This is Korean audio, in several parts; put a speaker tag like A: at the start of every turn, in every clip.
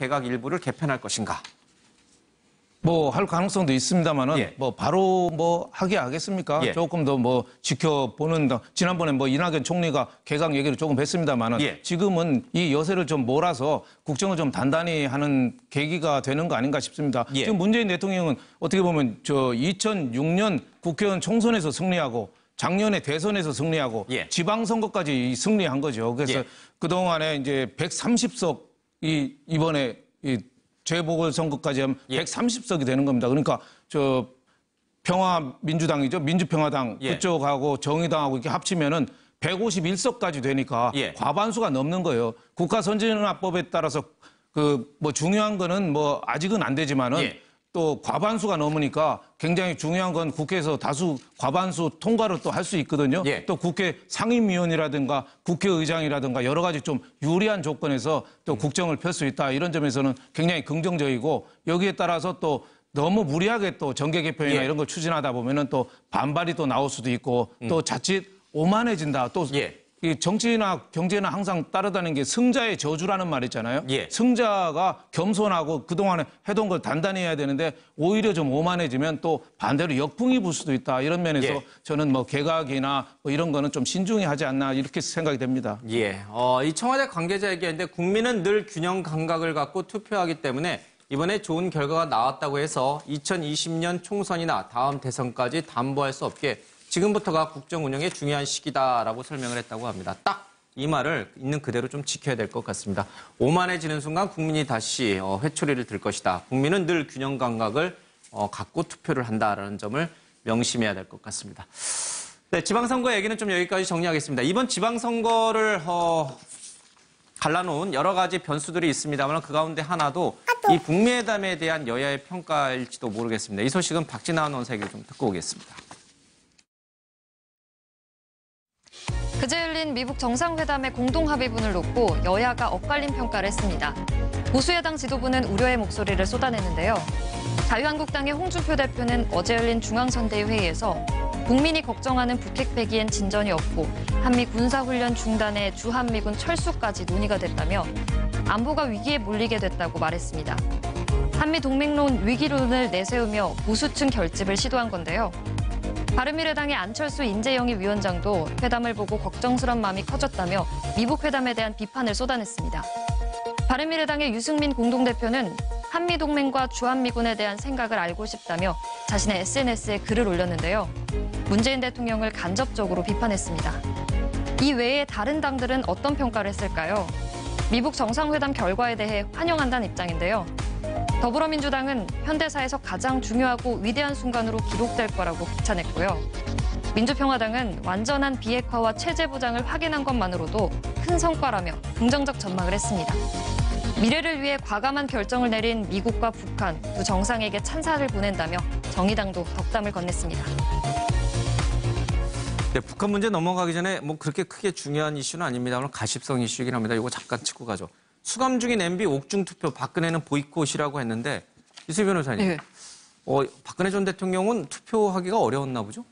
A: 개각 일부를 개편할 것인가?
B: 뭐 할 가능성도 있습니다만은
A: 예.
B: 뭐 바로 뭐 하겠습니까?
A: 예.
B: 조금 더 뭐 지켜보는 지난번에 뭐 이낙연 총리가 개각 얘기를 조금 했습니다만은
A: 예.
B: 지금은 이 여세를 좀 몰아서 국정을 좀 단단히 하는 계기가 되는 거 아닌가 싶습니다.
A: 예.
B: 지금 문재인 대통령은 어떻게 보면 2006년 국회의원 총선에서 승리하고 작년에 대선에서 승리하고
A: 예.
B: 지방선거까지 승리한 거죠. 그래서
A: 예.
B: 그동안에 이제 130석이 이번에 재보궐선거까지 하면
A: 예.
B: 130석이 되는 겁니다. 그러니까 평화민주당이죠. 민주평화당
A: 예.
B: 그쪽하고 정의당하고 이렇게 합치면은 151석까지 되니까
A: 예.
B: 과반수가 넘는 거예요. 국가선진화법에 따라서 뭐 중요한 거는 뭐 아직은 안 되지만은
A: 예.
B: 또 과반수가 넘으니까 굉장히 중요한 건 국회에서 다수 과반수 통과를 또 할 수 있거든요.
A: 예.
B: 또 국회 상임위원이라든가 국회의장이라든가 여러 가지 좀 유리한 조건에서 또 국정을 펼 수 있다. 이런 점에서는 굉장히 긍정적이고 여기에 따라서 또 너무 무리하게 또 정계 개편이나
A: 예.
B: 이런 걸 추진하다 보면은 또 반발이 또 나올 수도 있고 또 자칫 오만해진다. 또
A: 예.
B: 이 정치나 경제는 항상 따라다니는 게 승자의 저주라는 말 있잖아요.
A: 예.
B: 승자가 겸손하고 그동안에 해둔 걸 단단히 해야 되는데 오히려 좀 오만해지면 또 반대로 역풍이 불 수도 있다. 이런 면에서
A: 예.
B: 저는 뭐 개각이나 뭐 이런 거는 좀 신중히 하지 않나 이렇게 생각이 됩니다.
A: 예. 이 청와대 관계자 얘기했는데 국민은 늘 균형 감각을 갖고 투표하기 때문에 이번에 좋은 결과가 나왔다고 해서 2020년 총선이나 다음 대선까지 담보할 수 없게 지금부터가 국정 운영의 중요한 시기다라고 설명을 했다고 합니다. 딱 이 말을 있는 그대로 좀 지켜야 될 것 같습니다. 오만해지는 순간 국민이 다시 회초리를 들 것이다. 국민은 늘 균형 감각을 갖고 투표를 한다라는 점을 명심해야 될 것 같습니다. 네, 지방선거 얘기는 좀 여기까지 정리하겠습니다. 이번 지방선거를 갈라놓은 여러 가지 변수들이 있습니다만 그 가운데 하나도 이 북미회담에 대한 여야의 평가일지도 모르겠습니다. 이 소식은 박진아 아나운서 얘기를 좀 듣고 오겠습니다.
C: 그제 열린 미국 정상회담의 공동합의문을 놓고 여야가 엇갈린 평가를 했습니다. 보수야당 지도부는 우려의 목소리를 쏟아냈는데요. 자유한국당의 홍준표 대표는 어제 열린 중앙선대위 회의에서 국민이 걱정하는 북핵 폐기엔 진전이 없고 한미 군사훈련 중단에 주한미군 철수까지 논의가 됐다며 안보가 위기에 몰리게 됐다고 말했습니다. 한미 동맹론 위기론을 내세우며 보수층 결집을 시도한 건데요. 바른미래당의 안철수 인재영입 위원장도 회담을 보고 걱정스런 마음이 커졌다며 미북 회담에 대한 비판을 쏟아냈습니다. 바른미래당의 유승민 공동대표는 한미동맹과 주한미군에 대한 생각을 알고 싶다며 자신의 SNS에 글을 올렸는데요. 문재인 대통령을 간접적으로 비판했습니다. 이 외에 다른 당들은 어떤 평가를 했을까요? 미북 정상회담 결과에 대해 환영한다는 입장인데요. 더불어민주당은 현대사에서 가장 중요하고 위대한 순간으로 기록될 거라고 극찬했고요. 민주평화당은 완전한 비핵화와 체제 보장을 확인한 것만으로도 큰 성과라며 긍정적 전망을 했습니다. 미래를 위해 과감한 결정을 내린 미국과 북한 두 정상에게 찬사를 보낸다며 정의당도 덕담을 건넸습니다.
A: 네, 북한 문제 넘어가기 전에 뭐 그렇게 크게 중요한 이슈는 아닙니다만 가십성 이슈이긴 합니다. 이거 잠깐 짚고 가죠. 수감 중인 MB 옥중 투표, 박근혜는 보이콧이라고 했는데 이수희 변호사님,
D: 네.
A: 박근혜 전 대통령은 투표하기가 어려웠나 보죠?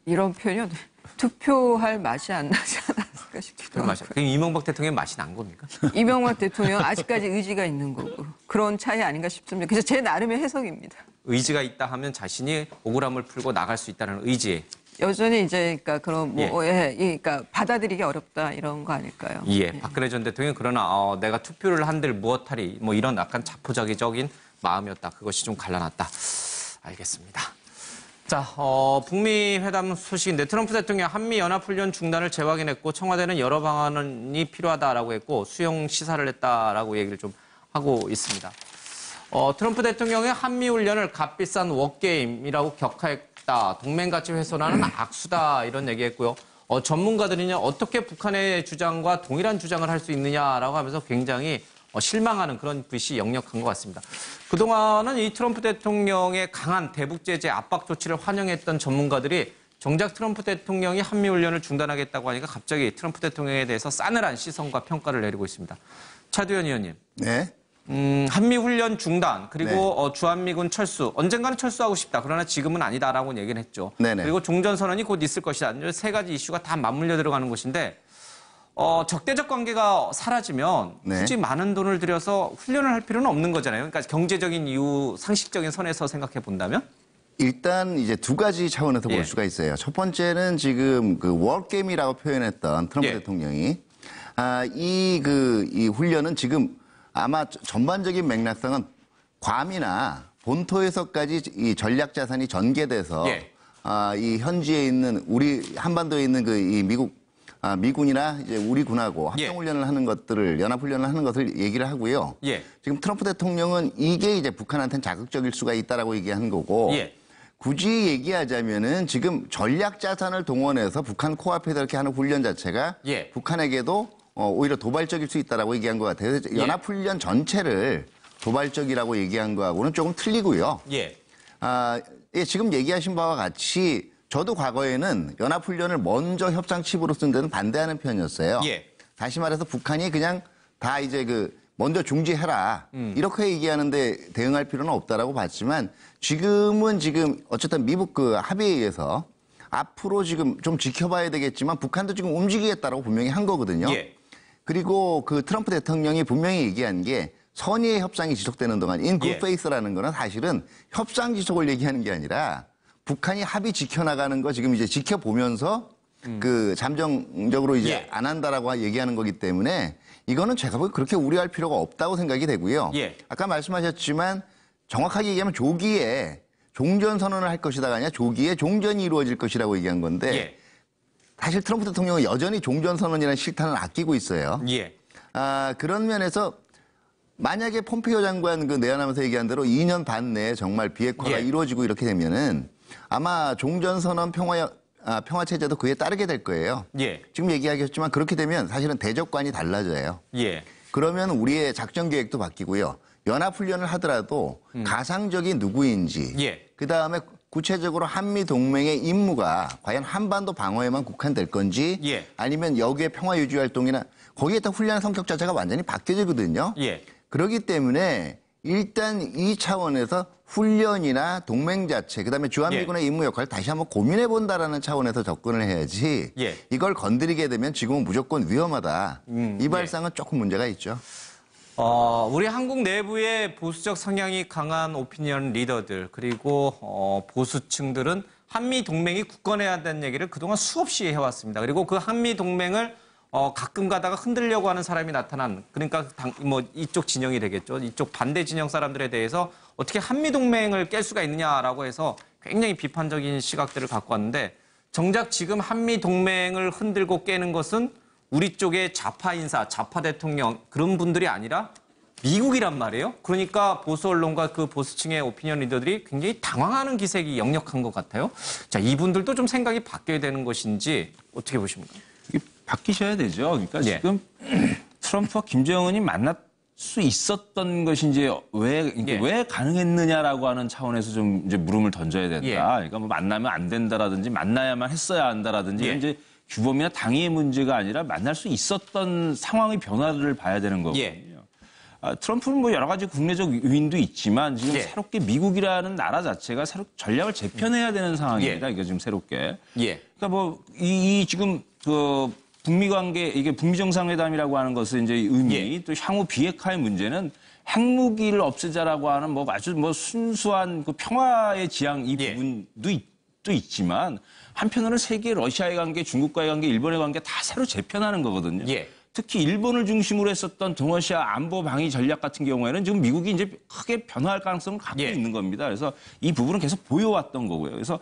D: 이런 표현 투표할 맛이 안 나지 않았을까 싶기도 하고.
A: 그럼 이명박 대통령의 맛이 난 겁니까?
D: 이명박 대통령 아직까지 의지가 있는 거고 그런 차이 아닌가 싶습니다. 그래서 제 나름의 해석입니다.
A: 의지가 있다 하면 자신이 억울함을 풀고 나갈 수 있다는 의지.
D: 여전히 이제 그러니까 그런
A: 예.
D: 그러니까 받아들이기 어렵다 이런 거 아닐까요?
A: 예, 박근혜 전 대통령 그러나 내가 투표를 한들 무엇하리 뭐 이런 약간 자포자기적인 마음이었다. 그것이 좀 갈라놨다. 알겠습니다. 자, 북미 회담 소식인데 트럼프 대통령 한미 연합훈련 중단을 재확인했고 청와대는 여러 방안이 필요하다라고 했고 수용 시사를 했다라고 얘기를 좀 하고 있습니다. 트럼프 대통령의 한미 훈련을 값비싼 워게임이라고 격하했다. 동맹 가치 훼손하는 악수다 이런 얘기했고요. 전문가들은요 어떻게 북한의 주장과 동일한 주장을 할 수 있느냐라고 하면서 굉장히 실망하는 그런 글씨 역력한 것 같습니다. 그동안은 이 트럼프 대통령의 강한 대북 제재 압박 조치를 환영했던 전문가들이 정작 트럼프 대통령이 한미훈련을 중단하겠다고 하니까 갑자기 트럼프 대통령에 대해서 싸늘한 시선과 평가를 내리고 있습니다. 차두현 의원님.
E: 네.
A: 한미훈련 중단 그리고
E: 네.
A: 주한미군 철수 언젠가는 철수하고 싶다. 그러나 지금은 아니다라고 얘기는 했죠.
E: 네네.
A: 그리고 종전선언이 곧 있을 것이다. 세 가지 이슈가 다 맞물려 들어가는 것인데 적대적 관계가 사라지면
E: 네.
A: 굳이 많은 돈을 들여서 훈련을 할 필요는 없는 거잖아요. 그러니까 경제적인 이유, 상식적인 선에서 생각해 본다면?
E: 일단 이제 두 가지 차원에서
A: 예.
E: 볼 수가 있어요. 첫 번째는 지금 그 월게임이라고 표현했던 트럼프
A: 예.
E: 대통령이 이 훈련은 지금 아마 전반적인 맥락상은 괌이나 본토에서까지 이 전략 자산이 전개돼서
A: 예.
E: 이 현지에 있는 우리 한반도에 있는 그 이 미군이나 이제 우리 군하고
A: 예.
E: 합동훈련을 하는 것들을 연합훈련을 하는 것을 얘기를 하고요.
A: 예.
E: 지금 트럼프 대통령은 이게 이제 북한한테는 자극적일 수가 있다라고 얘기하는 거고.
A: 예.
E: 굳이 얘기하자면은 지금 전략 자산을 동원해서 북한 코앞에서 이렇게 하는 훈련 자체가
A: 예.
E: 북한에게도 오히려 도발적일 수 있다라고 얘기한 것 같아요. 연합훈련 전체를 도발적이라고 얘기한 거하고는 조금 틀리고요.
A: 예.
E: 예, 지금 얘기하신 바와 같이 저도 과거에는 연합훈련을 먼저 협상칩으로 쓴 데는 반대하는 편이었어요.
A: 예.
E: 다시 말해서 북한이 그냥 다 이제 먼저 중지해라. 이렇게 얘기하는데 대응할 필요는 없다라고 봤지만 지금 어쨌든 미국 그 합의에 의해서 앞으로 지금 좀 지켜봐야 되겠지만 북한도 지금 움직이겠다라고 분명히 한 거거든요.
A: 예.
E: 그리고 그 트럼프 대통령이 분명히 얘기한 게 선의의 협상이 지속되는 동안 in good
A: 예.
E: faith라는 거는 사실은 협상 지속을 얘기하는 게 아니라 북한이 합의 지켜나가는 거 지금 이제 지켜보면서 그 잠정적으로 이제
A: 예.
E: 안 한다라고 얘기하는 거기 때문에 이거는 제가 보기엔 그렇게 우려할 필요가 없다고 생각이 되고요.
A: 예.
E: 아까 말씀하셨지만 정확하게 얘기하면 조기에 종전선언을 할 것이다가 아니라 조기에 종전이 이루어질 것이라고 얘기한 건데
A: 예.
E: 사실 트럼프 대통령은 여전히 종전선언이라는 실탄을 아끼고 있어요.
A: 예.
E: 그런 면에서 만약에 폼페이오 장관 그 내한하면서 얘기한 대로 2년 반 내에 정말 비핵화가
A: 예.
E: 이루어지고 이렇게 되면은 아마 종전선언 평화체제도 그에 따르게 될 거예요.
A: 예.
E: 지금 얘기하셨지만 그렇게 되면 사실은 대적관이 달라져요.
A: 예.
E: 그러면 우리의 작전 계획도 바뀌고요. 연합훈련을 하더라도 가상적인 누구인지
A: 예.
E: 그다음에 구체적으로 한미 동맹의 임무가 과연 한반도 방어에만 국한될 건지
A: 예.
E: 아니면 여기에 평화 유지 활동이나 거기에 따라 훈련 성격 자체가 완전히 바뀌어지거든요.
A: 예.
E: 그렇기 때문에 일단 이 차원에서 훈련이나 동맹 자체, 그다음에 주한미군의 임무 역할을 다시 한번 고민해 본다라는 차원에서 접근을 해야지.
A: 예.
E: 이걸 건드리게 되면 지금은 무조건 위험하다. 이 발상은 조금 문제가 있죠.
A: 우리 한국 내부의 보수적 성향이 강한 오피니언 리더들 그리고 보수층들은 한미 동맹이 굳건해야 한다는 얘기를 그동안 수없이 해왔습니다. 그리고 그 한미 동맹을 가끔 가다가 흔들려고 하는 사람이 나타난 그러니까 이쪽 진영이 되겠죠. 이쪽 반대 진영 사람들에 대해서 어떻게 한미 동맹을 깰 수가 있느냐라고 해서 굉장히 비판적인 시각들을 갖고 왔는데 정작 지금 한미 동맹을 흔들고 깨는 것은 우리 쪽의 좌파 인사, 좌파 대통령 그런 분들이 아니라 미국이란 말이에요. 그러니까 보수 언론과 그 보수층의 오피니언 리더들이 굉장히 당황하는 기색이 역력한 것 같아요. 자, 이분들도 좀 생각이 바뀌어야 되는 것인지 어떻게 보십니까?
F: 이게 바뀌셔야 되죠. 그러니까
A: 예.
F: 지금 트럼프와 김정은이 만날 수 있었던 것이 이제
A: 예.
F: 왜 가능했느냐라고 하는 차원에서 좀 이제 물음을 던져야 된다.
A: 예.
F: 그러니까 뭐 만나면 안 된다라든지 만나야만 했어야 한다라든지
A: 예.
F: 이제 규범이나 당위의 문제가 아니라 만날 수 있었던 상황의 변화를 봐야 되는 거거든요.
A: 예.
F: 트럼프는 뭐 여러 가지 국내적 요인도 있지만 지금
A: 예.
F: 새롭게 미국이라는 나라 자체가 새로 전략을 재편해야 되는 상황입니다. 이게 지금 새롭게.
A: 예.
F: 그러니까 뭐 이 지금 그 북미 관계 이게 북미 정상회담이라고 하는 것은 이제 의미
A: 예.
F: 또 향후 비핵화의 문제는 핵무기를 없애자라고 하는 뭐 아주 뭐 순수한 그 평화의 지향 이
A: 예.
F: 부분도 또 있지만 한편으로는 세계 러시아의 관계, 중국과의 관계, 일본의 관계 다 새로 재편하는 거거든요.
A: 예.
F: 특히 일본을 중심으로 했었던 동아시아 안보 방위 전략 같은 경우에는 지금 미국이 이제 크게 변화할 가능성을 갖고
A: 예.
F: 있는 겁니다. 그래서 이 부분은 계속 보여왔던 거고요. 그래서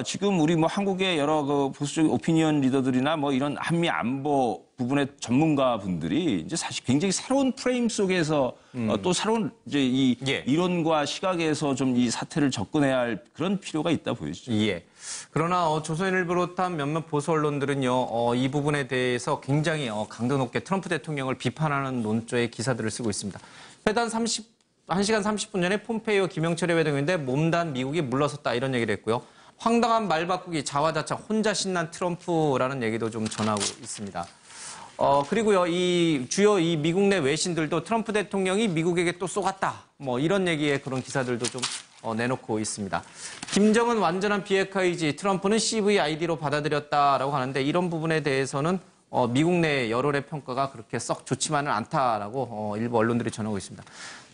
F: 지금 우리 뭐 한국의 여러 그 보수적 오피니언 리더들이나 뭐 이런 한미 안보 부분의 전문가 분들이 이제 사실 굉장히 새로운 프레임 속에서 또 새로운 이제 이
A: 예.
F: 이론과 시각에서 좀 이 사태를 접근해야 할 그런 필요가 있다 보이죠.
A: 예. 그러나 조선일보를 비롯한 몇몇 보수 언론들은요, 이 부분에 대해서 굉장히 강도 높게 트럼프 대통령을 비판하는 논조의 기사들을 쓰고 있습니다. 회담 1시간 30분 전에 폼페이오 김영철의 회동인데 몸단 미국이 물러섰다 이런 얘기를 했고요. 황당한 말 바꾸기 자화자찬 혼자 신난 트럼프라는 얘기도 좀 전하고 있습니다. 그리고요, 주요 미국 내 외신들도 트럼프 대통령이 미국에게 또 쏘갔다. 뭐 이런 얘기의 그런 기사들도 좀 내놓고 있습니다. 김정은 완전한 비핵화이지 트럼프는 CVID로 받아들였다라고 하는데 이런 부분에 대해서는 미국 내 여론의 평가가 그렇게 썩 좋지만은 않다라고 일부 언론들이 전하고 있습니다.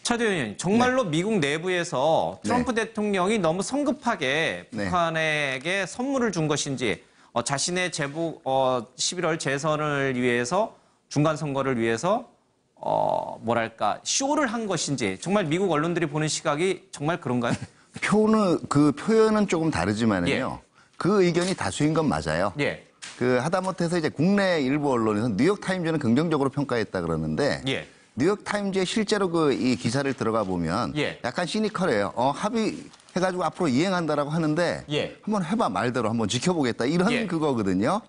A: 차대현 의원님, 정말로 미국 내부에서 트럼프 대통령이 너무 성급하게 북한에게 선물을 준 것인지 자신의 제복 11월 재선을 위해서 중간 선거를 위해서 뭐랄까 쇼를 한 것인지 정말 미국 언론들이 보는 시각이 정말 그런가요?
E: 표현은 조금 다르지만은요. 그 의견이 다수인 건 맞아요.
A: 예.
E: 하다못해서 이제 국내 일부 언론에서 뉴욕타임즈는 긍정적으로 평가했다 그러는데 뉴욕타임즈에 실제로 이 기사를 들어가 보면 약간 시니컬해요. 합의해가지고 앞으로 이행한다라고 하는데 한번 해봐 말대로 한번 지켜보겠다 이런 그거거든요.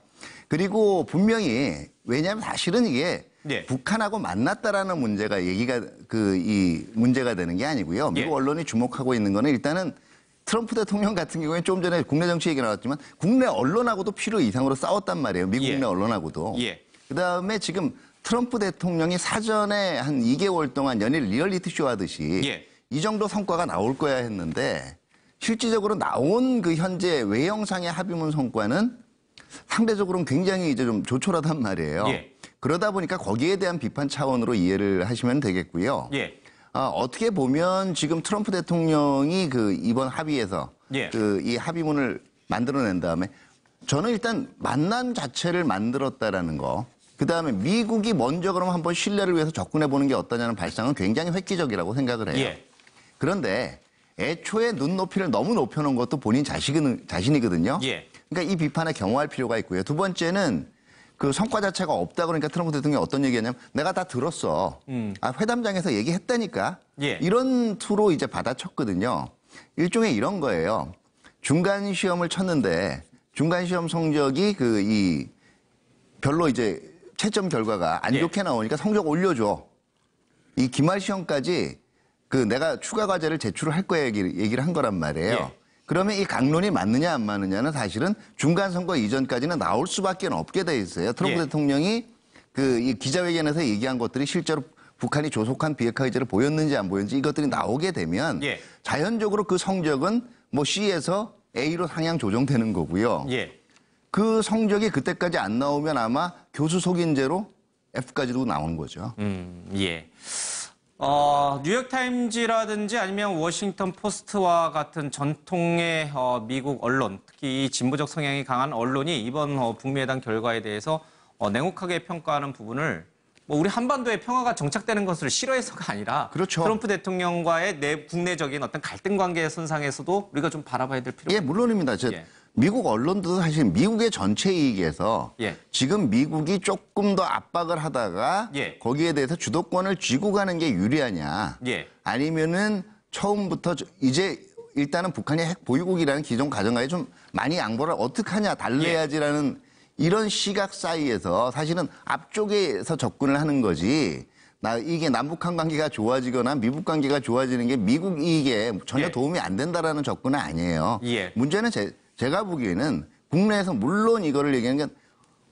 E: 그리고 분명히 왜냐하면 사실은 이게 북한하고 만났다라는 문제가 이 문제가 되는 게 아니고요. 미국 언론이 주목하고 있는 거는 일단은 트럼프 대통령 같은 경우에 좀 전에 국내 정치 얘기 나왔지만 국내 언론하고도 필요 이상으로 싸웠단 말이에요. 미국 내 언론하고도. 그다음에 지금 트럼프 대통령이 사전에 한 2개월 동안 연일 리얼리티 쇼 하듯이 이 정도 성과가 나올 거야 했는데 실질적으로 나온 그 현재 외형상의 합의문 성과는 상대적으로는 굉장히 이제 좀 조촐하단 말이에요. 그러다 보니까 거기에 대한 비판 차원으로 이해를 하시면 되겠고요. 어떻게 보면 지금 트럼프 대통령이 이번 합의에서 이 합의문을 만들어낸 다음에 저는 일단 만남 자체를 만들었다라는 거. 그다음에 미국이 먼저 그럼 한번 신뢰를 위해서 접근해 보는 게 어떠냐는 발상은 굉장히 획기적이라고 생각을 해요. 그런데 애초에 눈높이를 너무 높여놓은 것도 본인 자신이거든요. 그러니까 이 비판에 경호할 필요가 있고요. 두 번째는 그 성과 자체가 없다 그러니까 트럼프 대통령이 어떤 얘기했냐면 내가 다 들었어. 회담장에서 얘기했다니까. 이런 투로 이제 받아쳤거든요. 일종의 이런 거예요. 중간 시험을 쳤는데 중간 시험 성적이 별로 이제 채점 결과가 안 좋게 나오니까 성적 올려줘. 이 기말 시험까지 내가 추가 과제를 제출을 할 거야 얘기를 한 거란 말이에요. 그러면 이 강론이 맞느냐 안 맞느냐는 사실은 중간 선거 이전까지는 나올 수밖에 없게 돼 있어요. 트럼프 대통령이 이 기자회견에서 얘기한 것들이 실제로 북한이 조속한 비핵화 의지를 보였는지 안 보였는지 이것들이 나오게 되면 자연적으로 그 성적은 뭐 C에서 A로 상향 조정되는 거고요. 그 성적이 그때까지 안 나오면 아마 교수 속인죄로 F까지도 나오는 거죠.
A: 뉴욕타임즈라든지 아니면 워싱턴 포스트와 같은 전통의 미국 언론, 특히 이 진보적 성향이 강한 언론이 이번 북미 회담 결과에 대해서 냉혹하게 평가하는 부분을 우리 한반도의 평화가 정착되는 것을 싫어해서가 아니라 트럼프 대통령과의 국내적인 어떤 갈등 관계 선상에서도 우리가 좀 바라봐야 될 필요가 있습니다.
E: 물론입니다. 미국 언론도 사실 미국의 전체 이익에서 지금 미국이 조금 더 압박을 하다가 거기에 대해서 주도권을 쥐고 가는 게 유리하냐 아니면은 처음부터 이제 일단은 북한이 핵 보유국이라는 기존 가정하에 좀 많이 양보를 어떻게 하냐 달래야지라는 이런 시각 사이에서 사실은 앞쪽에서 접근을 하는 거지 이게 남북한 관계가 좋아지거나 미북 관계가 좋아지는 게 미국 이익에 전혀 도움이 안 된다라는 접근은 아니에요. 문제는 제가 보기에는 국내에서 물론 이거를 얘기하는 게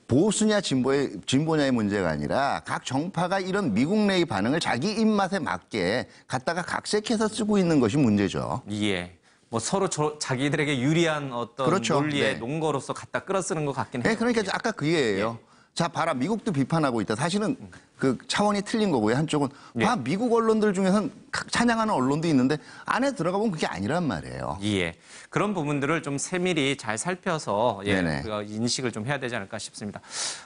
E: 보수냐 진보냐의 문제가 아니라 각 정파가 이런 미국 내의 반응을 자기 입맛에 맞게 갖다가 각색해서 쓰고 있는 것이 문제죠.
A: 뭐 서로 자기들에게 유리한 어떤 논리의 논거로서 갖다 끌어쓰는 것 같긴 해요.
E: 그러니까 아까 그 얘기예요. 자, 봐라. 미국도 비판하고 있다. 사실은 그 차원이 틀린 거고요. 한쪽은 미국 언론들 중에서는 찬양하는 언론도 있는데 안에 들어가 보면 그게 아니란 말이에요.
A: 그런 부분들을 좀 세밀히 잘 살펴서 인식을 좀 해야 되지 않을까 싶습니다.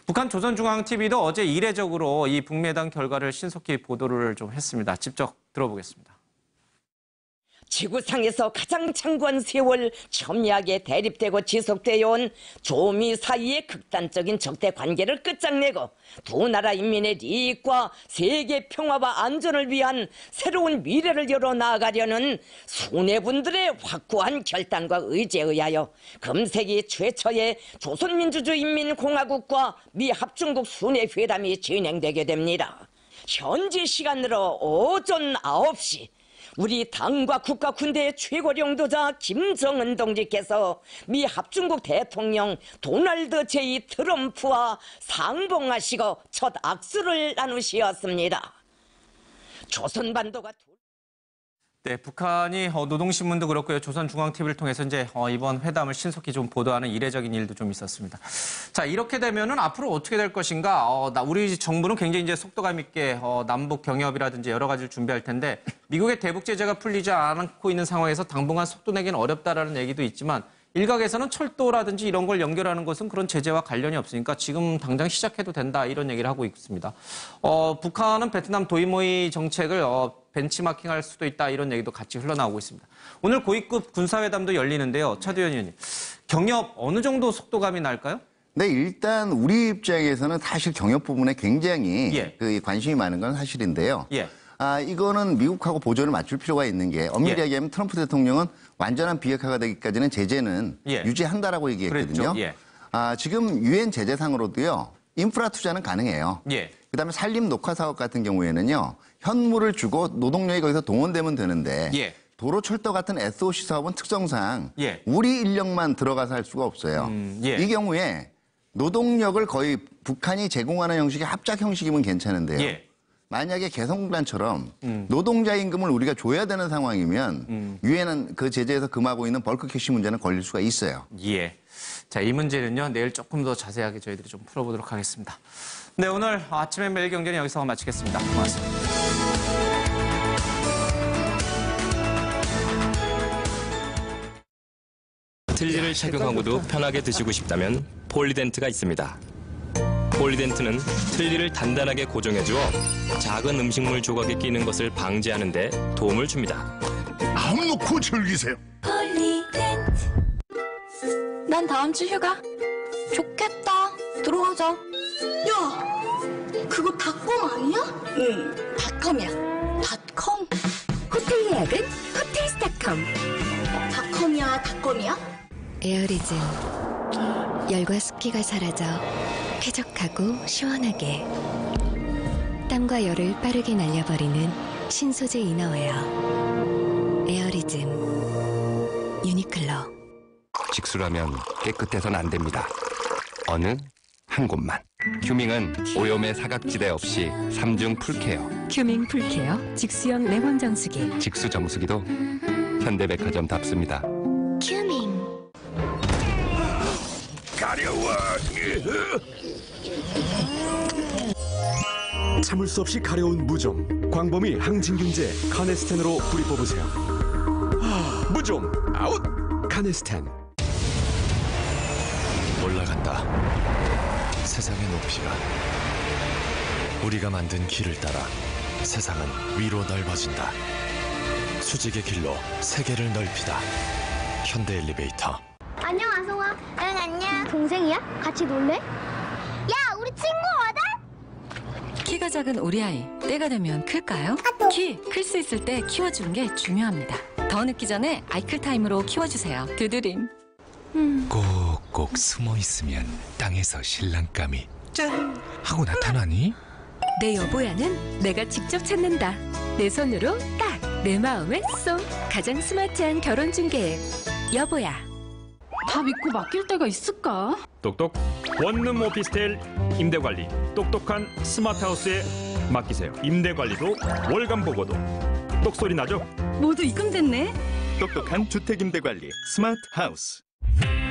A: 북한 조선중앙TV도 어제 이례적으로 이 북미 회담 결과를 신속히 보도를 좀 했습니다. 직접 들어보겠습니다.
G: 지구상에서 가장 장구한 세월 첨예하게 대립되고 지속되어 온 조미 사이의 극단적인 적대 관계를 끝장내고 두 나라 인민의 이익과 세계 평화와 안전을 위한 새로운 미래를 열어나가려는 수뇌분들의 확고한 결단과 의지에 의하여 금세기 최초의 조선민주주의인민공화국과 미합중국 수뇌회담이 진행되게 됩니다. 현지 시간으로 오전 9시 우리 당과 국가 군대의 최고領導자 김정은 동지께서 미 합중국 대통령 도널드 J. 트럼프와 상봉하시고 첫 악수를 나누시었습니다. 조선반도가
A: 네, 북한이 노동신문도 그렇고요. 조선중앙TV를 통해서 이제 이번 회담을 신속히 좀 보도하는 이례적인 일도 좀 있었습니다. 자, 이렇게 되면은 앞으로 어떻게 될 것인가? 우리 정부는 굉장히 이제 속도감 있게 남북 경협이라든지 여러 가지를 준비할 텐데 미국의 대북 제재가 풀리지 않고 있는 상황에서 당분간 속도 내기는 어렵다라는 얘기도 있지만 일각에서는 철도라든지 이런 걸 연결하는 것은 그런 제재와 관련이 없으니까 지금 당장 시작해도 된다 이런 얘기를 하고 있습니다. 북한은 베트남 도이모이 정책을 벤치마킹할 수도 있다 이런 얘기도 같이 흘러나오고 있습니다. 오늘 고위급 군사회담도 열리는데요. 차두현 의원님, 경협 어느 정도 속도감이 날까요?
E: 네, 일단 우리 입장에서는 사실 경협 부분에 굉장히
A: 예.
E: 관심이 많은 건 사실인데요.
A: 예.
E: 이거는 미국하고 보조를 맞출 필요가 있는 게 엄밀히
A: 예.
E: 얘기하면 트럼프 대통령은 완전한 비핵화가 되기까지는 제재는
A: 예.
E: 유지한다라고 얘기했거든요.
A: 그랬죠. 예.
E: 지금 유엔 제재상으로도요. 인프라 투자는 가능해요.
A: 예.
E: 그다음에 산림 녹화 사업 같은 경우에는요. 현물을 주고 노동력이 거기서 동원되면 되는데
A: 예.
E: 도로 철도 같은 SOC 사업은 특성상
A: 예.
E: 우리 인력만 들어가서 할 수가 없어요.
A: 예.
E: 이 경우에 노동력을 거의 북한이 제공하는 형식이 합작 형식이면 괜찮은데요.
A: 예.
E: 만약에 개성공단처럼 노동자 임금을 우리가 줘야 되는 상황이면 유엔은 그 제재에서 금하고 있는 벌크 캐시 문제는 걸릴 수가 있어요.
A: 예. 자, 이 문제는요, 내일 조금 더 자세하게 저희들이 좀 풀어보도록 하겠습니다. 네, 오늘 아침의 매일경제는 여기서 마치겠습니다. 고맙습니다.
H: 틀니를 착용하고도 편하게 드시고 싶다면 폴리덴트가 있습니다. 폴리덴트는 틀니를 단단하게 고정해주어 작은 음식물 조각이 끼는 것을 방지하는 데 도움을 줍니다.
I: 마음 놓고 즐기세요.
J: 난 다음 주 휴가. 좋겠다. 들어가자. 야, 그거 닷컴 아니야? 응, 닷컴이야. 닷컴?
K: 호텔 예약은 호텔스닷컴.
J: 닷컴이야, 닷컴이야?
K: 에어리즘. 열과 습기가 사라져 쾌적하고 시원하게. 땀과 열을 빠르게 날려버리는 신소재 이너웨어. 에어리즘. 유니클로.
L: 직수라면 깨끗해서는 안 됩니다. 어느 한 곳만. 큐밍은 오염의 사각지대 없이 3중 풀케어.
K: 큐밍 풀케어 직수형 레몬 정수기.
L: 직수 정수기도 현대백화점답습니다.
K: 큐밍.
I: 가려워.
M: 참을 수 없이 가려운 무좀. 광범위 항진균제 카네스텐으로 뿌리 뽑으세요. 무좀 아웃. 카네스텐.
N: 올라간다. 세상의 높이가. 우리가 만든 길을 따라 세상은 위로 넓어진다. 수직의 길로 세계를 넓히다. 현대 엘리베이터.
O: 안녕 아송아. 응 안녕. 동생이야? 같이 놀래? 야 우리 친구 와다.
P: 키가 작은 우리 아이 때가 되면 클까요? 키 클 수 있을 때 키워주는 게 중요합니다. 더 늦기 전에 아이클 타임으로 키워주세요. 두드림.
N: 꼭꼭 숨어 있으면 땅에서 신랑감이 짠 하고 나타나니?
K: 내 여보야는 내가 직접 찾는다. 내 손으로 딱 내 마음에 쏙. 가장 스마트한 결혼 중개 앱 여보야.
Q: 다 믿고 맡길 때가 있을까?
R: 똑똑 원룸 오피스텔 임대관리 똑똑한 스마트하우스에 맡기세요. 임대관리도 월간 보고도 똑소리 나죠?
Q: 모두 입금됐네.
R: 똑똑한 주택 임대관리 스마트하우스.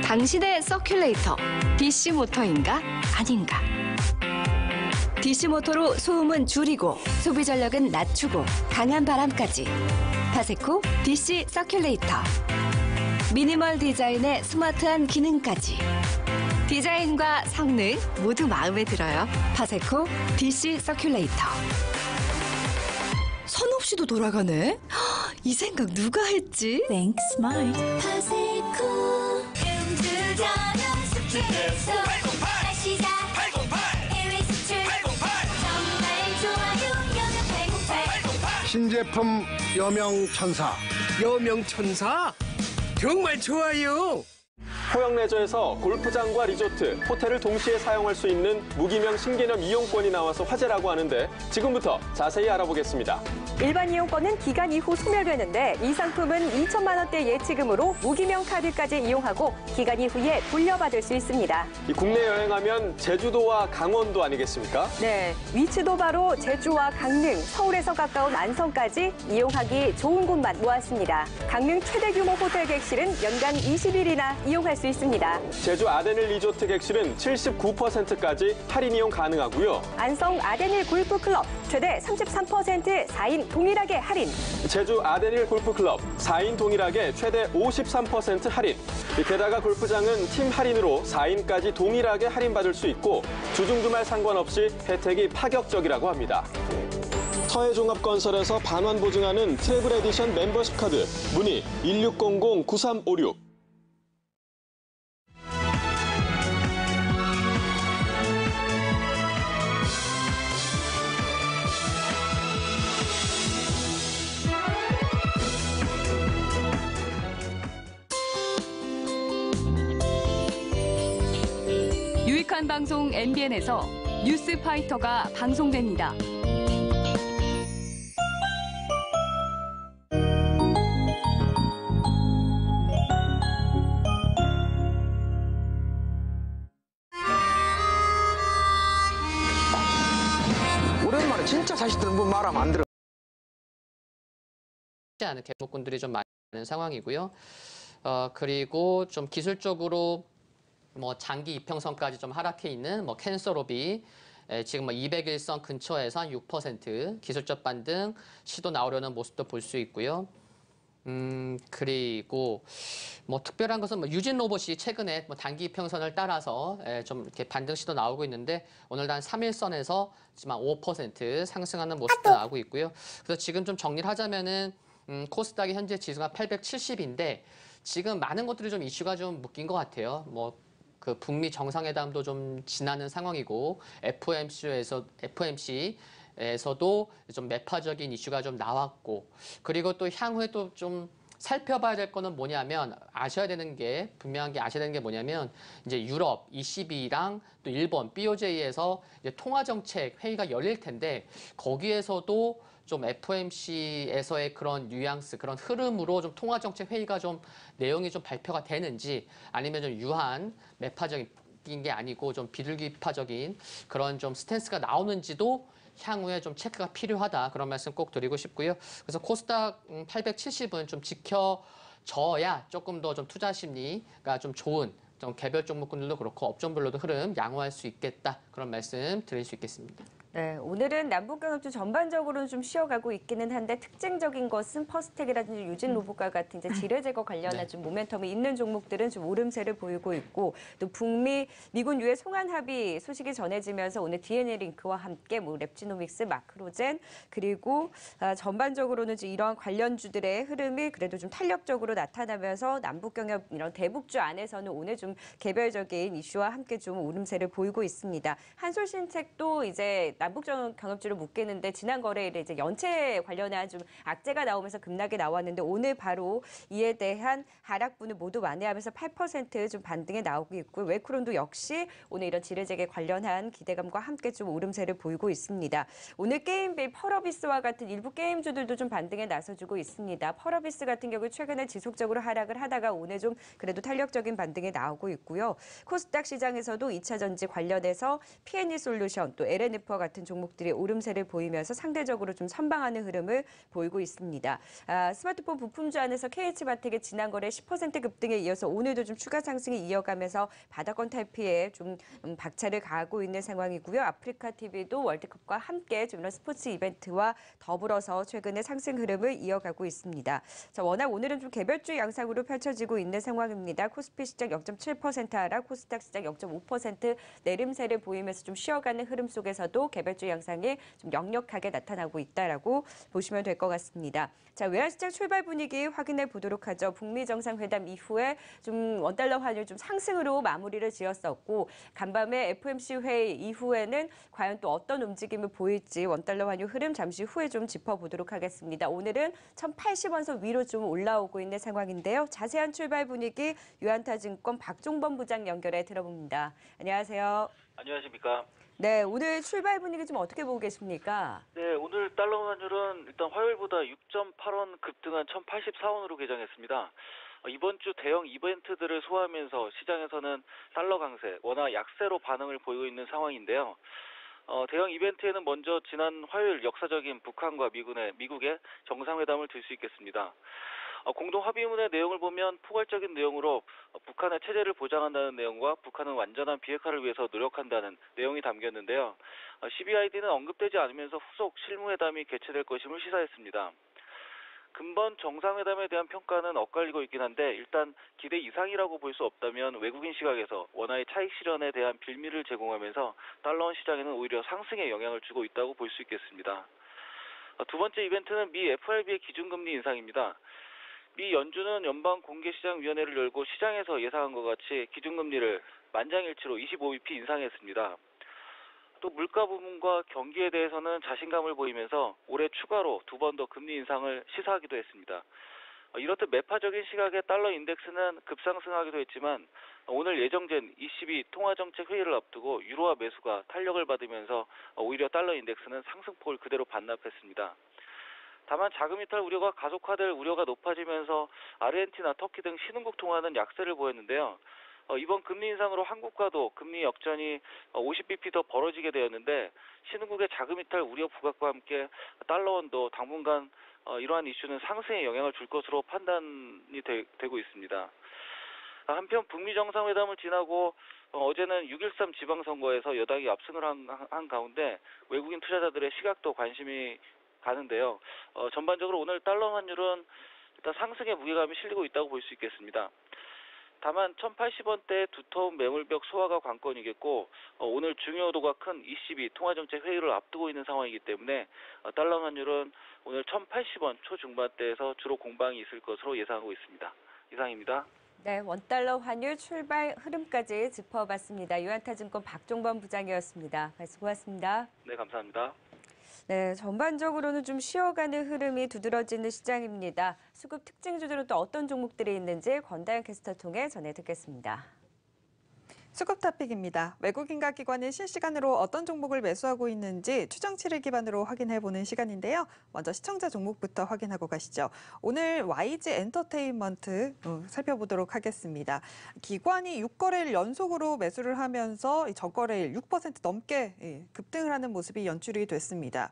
P: 당신의 서큘레이터 DC 모터인가 아닌가? DC 모터로 소음은 줄이고 소비 전력은 낮추고 강한 바람까지. 파세코 DC 서큘레이터. 미니멀 디자인의 스마트한 기능까지. 디자인과 성능 모두 마음에 들어요. 파세코 DC 서큘레이터. 선 없이도 돌아가네? 이 생각 누가 했지?
K: Think smart.
O: 파세코 음주전용 스킬에서 시작 808 1위 수출 808 정말 좋아요 여명 808
S: 신제품 여명천사. 여명천사? 정말 좋아요. 포영레저에서 골프장과 리조트, 호텔을 동시에 사용할 수 있는 무기명 신개념 이용권이 나와서 화제라고 하는데 지금부터 자세히 알아보겠습니다.
T: 일반 이용권은 기간 이후 소멸되는데 이 상품은 2천만 원대 예치금으로 무기명 카드까지 이용하고 기간 이후에 돌려받을 수 있습니다.
S: 국내 여행하면 제주도와 강원도 아니겠습니까?
T: 네, 위치도 바로 제주와 강릉, 서울에서 가까운 안성까지 이용하기 좋은 곳만 모았습니다. 강릉 최대 규모 호텔 객실은 연간 20일이나 이용할 수 있습니다.
S: 제주 아데닐 리조트 객실은 79%까지 할인 이용 가능하고요.
T: 안성 아데닐 골프클럽 최대 33% 4인 동일하게 할인.
S: 제주 아데닐 골프클럽 4인 동일하게 최대 53% 할인. 게다가 골프장은 팀 할인으로 4인까지 동일하게 할인받을 수 있고 주중주말 상관없이 혜택이 파격적이라고 합니다. 서해종합건설에서 반환 보증하는 트래블 에디션 멤버십 카드 문의 1600-9356.
U: 유익한 방송 MBN에서 뉴스파이터가 방송됩니다.
V: 오랜만에 진짜 자식들은 뭐 말하면 안 들어.
W: 않은 개목군들이 좀 많은 상황이고요. 그리고 좀 기술적으로 뭐 장기 이평선까지 좀 하락해 있는 뭐 캔서로비 지금 뭐 200일선 근처에서 한 6% 기술적 반등 시도 나오려는 모습도 볼 수 있고요. 그리고 뭐 특별한 것은 뭐 유진 로봇이 최근에 뭐 단기 이평선을 따라서 좀 이렇게 반등 시도 나오고 있는데 오늘도 한 3일선에서 지금 한 5% 상승하는 모습도 나오고 있고요. 그래서 지금 좀 정리를 하자면은 코스닥이 현재 지수가 870인데 지금 많은 것들이 좀 이슈가 좀 묶인 것 같아요. 뭐 그 북미 정상회담도 좀 지나는 상황이고 FOMC에서도 좀 매파적인 이슈가 좀 나왔고 그리고 또 향후에 또 좀 살펴봐야 될 거는 뭐냐면 아셔야 되는 게 분명한 게 아셔야 되는 게 뭐냐면 이제 유럽 ECB랑 또 일본 BOJ에서 이제 통화 정책 회의가 열릴 텐데 거기에서도 좀 FOMC에서의 그런 뉘앙스, 그런 흐름으로 좀 통화정책 회의가 좀 내용이 좀 발표가 되는지 아니면 좀 유한 매파적인 게 아니고 좀 비둘기파적인 그런 좀 스탠스가 나오는지도 향후에 좀 체크가 필요하다 그런 말씀 꼭 드리고 싶고요. 그래서 코스닥 870은 좀 지켜져야 조금 더 좀 투자 심리가 좀 좋은 좀 개별 종목군들도 그렇고 업종별로도 흐름 양호할 수 있겠다 그런 말씀 드릴 수 있겠습니다.
T: 네, 오늘은 남북경협주 전반적으로는 좀 쉬어가고 있기는 한데 특징적인 것은 퍼스텍이라든지 유진 로봇과 같은 이제 지뢰 제거 관련한 좀 모멘텀이 있는 종목들은 좀 오름세를 보이고 있고 또 북미 미군 유해 송환 합의 소식이 전해지면서 오늘 DNA 링크와 함께 뭐 랩지노믹스, 마크로젠 그리고 전반적으로는 이러한 관련주들의 흐름이 그래도 좀 탄력적으로 나타나면서 남북경협 이런 대북주 안에서는 오늘 좀 개별적인 이슈와 함께 좀 오름세를 보이고 있습니다. 한솔신책도 이제 남북경협주를 묶이는데 지난 거래일에 이제 연체 관련한 좀 악재가 나오면서 급락이 나왔는데 오늘 바로 이에 대한 하락분을 모두 만회하면서 8% 좀 반등에 나오고 있고 웨크론도 역시 오늘 이런 지뢰재개 관련한 기대감과 함께 좀 오름세를 보이고 있습니다. 오늘 게임빌 펄어비스와 같은 일부 게임주들도 좀 반등에 나서주고 있습니다. 펄어비스 같은 경우 최근에 지속적으로 하락을 하다가 오늘 좀 그래도 탄력적인 반등에 나오고 있고요. 코스닥 시장에서도 2차 전지 관련해서 P&E 솔루션 또 LNF와 같은 종목들이 오름세를 보이면서 상대적으로 좀 선방하는 흐름을 보이고 있습니다. 스마트폰 부품주 안에서 KH바텍의 지난 거래 10% 급등에 이어서 오늘도 좀 추가 상승이 이어가면서 바닥권 탈피에 좀 박차를 가하고 있는 상황이고요. 아프리카 TV도 월드컵과 함께 좀 이런 스포츠 이벤트와 더불어서 최근에 상승 흐름을 이어가고 있습니다. 자, 워낙 오늘은 좀 개별주 양상으로 펼쳐지고 있는 상황입니다. 코스피 시장 0.7% 하락, 코스닥 시장 0.5% 내림세를 보이면서 좀 쉬어가는 흐름 속에서도 개별주 양상이 좀 역력하게 나타나고 있다라고 보시면 될 것 같습니다. 자, 외환시장 출발 분위기 확인해 보도록 하죠. 북미 정상회담 이후에 좀 원달러 환율 좀 상승으로 마무리를 지었었고 간밤에 FOMC 회의 이후에는 과연 또 어떤 움직임을 보일지 원달러 환율 흐름 잠시 후에 좀 짚어보도록 하겠습니다. 오늘은 1,080원선 위로 좀 올라오고 있는 상황인데요. 자세한 출발 분위기 유한타증권 박종범 부장 연결해 들어봅니다. 안녕하세요.
B: 안녕하십니까.
T: 네, 오늘 출발 분위기 좀 어떻게 보고 계십니까?
B: 네, 오늘 달러 환율은 일단 화요일보다 6.8원 급등한 1,084원으로 개장했습니다. 이번 주 대형 이벤트들을 소화하면서 시장에서는 달러 강세, 원화 약세로 반응을 보이고 있는 상황인데요. 대형 이벤트에는 먼저 지난 화요일 역사적인 북한과 미국의 정상회담을 들 수 있겠습니다. 공동 합의문의 내용을 보면 포괄적인 내용으로 북한의 체제를 보장한다는 내용과 북한은 완전한 비핵화를 위해서 노력한다는 내용이 담겼는데요. CBID는 언급되지 않으면서 후속 실무회담이 개최될 것임을 시사했습니다. 근본 정상회담에 대한 평가는 엇갈리고 있긴 한데 일단 기대 이상이라고 볼 수 없다면 외국인 시각에서 원화의 차익 실현에 대한 빌미를 제공하면서 달러원 시장에는 오히려 상승에 영향을 주고 있다고 볼 수 있겠습니다. 두 번째 이벤트는 미 FRB의 기준금리 인상입니다. 미 연준은 연방공개시장위원회를 열고 시장에서 예상한 것 같이 기준금리를 만장일치로 25bp 인상했습니다. 또 물가 부분과 경기에 대해서는 자신감을 보이면서 올해 추가로 2번 더 금리 인상을 시사하기도 했습니다. 이렇듯 매파적인 시각의 달러 인덱스는 급상승하기도 했지만 오늘 예정된 ECB 통화정책 회의를 앞두고 유로화 매수가 탄력을 받으면서 오히려 달러 인덱스는 상승폭을 그대로 반납했습니다. 다만 자금 이탈 우려가 가속화될 우려가 높아지면서 아르헨티나, 터키 등 신흥국 통화는 약세를 보였는데요. 이번 금리 인상으로 한국과도 금리 역전이 50bp 더 벌어지게 되었는데 신흥국의 자금 이탈 우려 부각과 함께 달러원도 당분간 이러한 이슈는 상승에 영향을 줄 것으로 판단이 되고 있습니다. 한편 북미 정상회담을 지나고 어제는 6.13 지방선거에서 여당이 압승을 한 가운데 외국인 투자자들의 시각도 관심이 가는데요. 전반적으로 오늘 달러 환율은 일단 상승의 무게감이 실리고 있다고 볼 수 있겠습니다. 다만 1,080원대 두터운 매물벽 소화가 관건이겠고 오늘 중요도가 큰 ECB 통화정책 회의를 앞두고 있는 상황이기 때문에 달러 환율은 오늘 1,080원 초중반대에서 주로 공방이 있을 것으로 예상하고 있습니다. 이상입니다.
T: 네, 원달러 환율 출발 흐름까지 짚어봤습니다. 유한타증권 박종범 부장이었습니다. 말씀 고맙습니다.
B: 네, 감사합니다.
T: 네, 전반적으로는 좀 쉬어가는 흐름이 두드러지는 시장입니다. 수급 특징주들은 또 어떤 종목들이 있는지 권다영 캐스터 통해 전해 듣겠습니다.
C: 수급 토픽입니다. 외국인과 기관은 실시간으로 어떤 종목을 매수하고 있는지 추정치를 기반으로 확인해보는 시간인데요. 먼저 시청자 종목부터 확인하고 가시죠. 오늘 YG 엔터테인먼트 살펴보도록 하겠습니다. 기관이 6거래일 연속으로 매수를 하면서 전거래일 6% 넘게 급등을 하는 모습이 연출이 됐습니다.